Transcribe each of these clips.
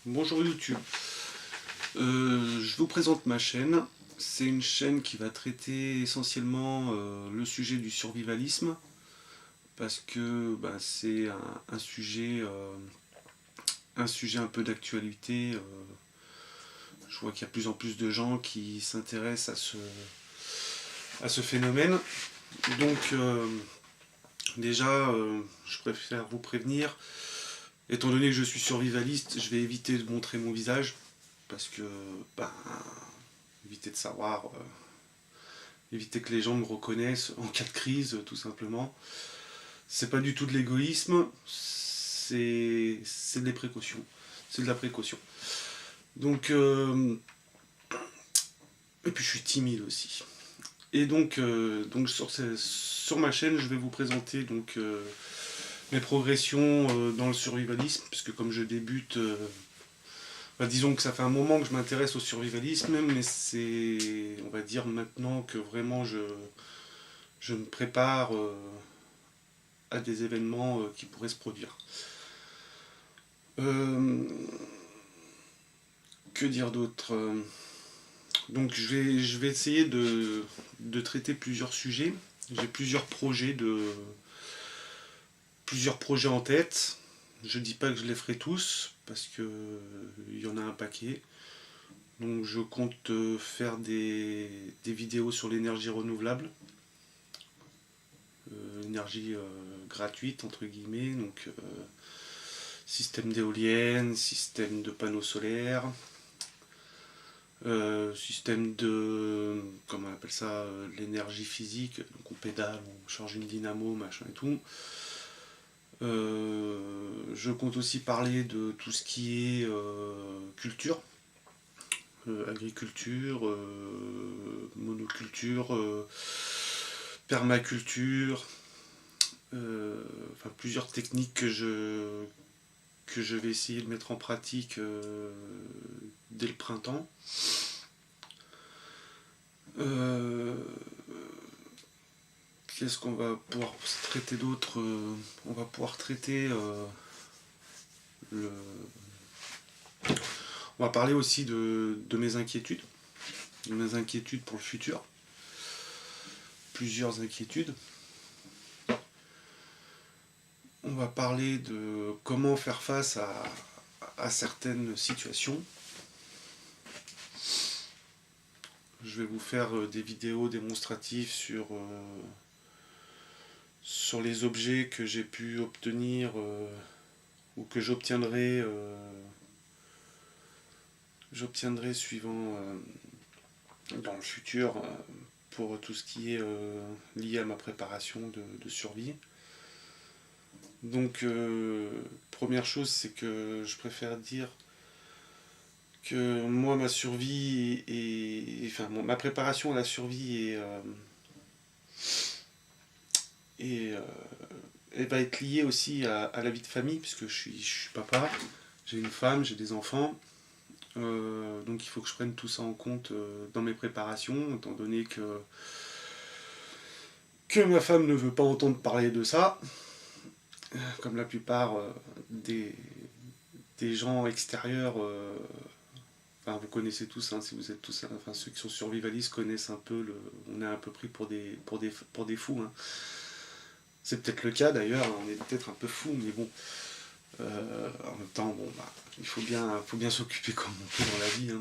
Bonjour YouTube, je vous présente ma chaîne. C'est une chaîne qui va traiter essentiellement le sujet du survivalisme parce que c'est un sujet un peu d'actualité. Je vois qu'il y a de plus en plus de gens qui s'intéressent à ce phénomène. Donc déjà, je préfère vous prévenir. Étant donné que je suis survivaliste, je vais éviter de montrer mon visage parce que, éviter de savoir, éviter que les gens me reconnaissent en cas de crise, tout simplement. C'est pas du tout de l'égoïsme, c'est des précautions. C'est de la précaution. Donc, et puis je suis timide aussi. Et donc sur ma chaîne, je vais vous présenter mes progressions dans le survivalisme, puisque comme je débute, disons que ça fait un moment que je m'intéresse au survivalisme, mais c'est, on va dire maintenant que vraiment je me prépare à des événements qui pourraient se produire. Que dire d'autre? Donc je vais essayer de traiter plusieurs sujets. J'ai plusieurs projets en tête. Je dis pas que je les ferai tous, parce que il y en a un paquet. Donc je compte faire des vidéos sur l'énergie renouvelable, énergie gratuite entre guillemets, donc système d'éoliennes, système de panneaux solaires, système de, comment on appelle ça, l'énergie physique, donc on pédale, on charge une dynamo, machin et tout. Je compte aussi parler de tout ce qui est culture, agriculture, monoculture, permaculture, plusieurs techniques que je vais essayer de mettre en pratique dès le printemps. Qu'est-ce qu'on va pouvoir traiter d'autre? On va pouvoir traiter on va parler aussi de mes inquiétudes, pour le futur. Plusieurs inquiétudes. On va parler de comment faire face à certaines situations. Je vais vous faire des vidéos démonstratives sur les objets que j'ai pu obtenir ou que j'obtiendrai suivant dans le futur pour tout ce qui est lié à ma préparation de survie. Donc première chose, c'est que je préfère dire que moi ma survie ma préparation à la survie elle va être liée aussi à la vie de famille, puisque je suis papa, j'ai une femme, j'ai des enfants. Donc il faut que je prenne tout ça en compte dans mes préparations, étant donné que ma femme ne veut pas entendre parler de ça, comme la plupart des gens extérieurs. Vous connaissez tous, hein, si vous êtes tous, ceux qui sont survivalistes connaissent un peu on est un peu pris pour des fous. Hein. C'est peut-être le cas d'ailleurs, on est peut-être un peu fous, mais bon. En même temps, il faut bien s'occuper comme on peut dans la vie. Hein.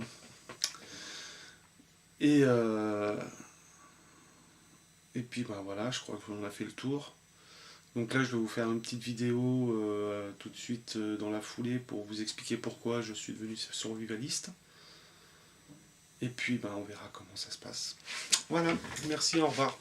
Et puis voilà, je crois qu'on a fait le tour. Donc là, je vais vous faire une petite vidéo tout de suite dans la foulée pour vous expliquer pourquoi je suis devenu survivaliste. Et puis on verra comment ça se passe. Voilà, merci, au revoir.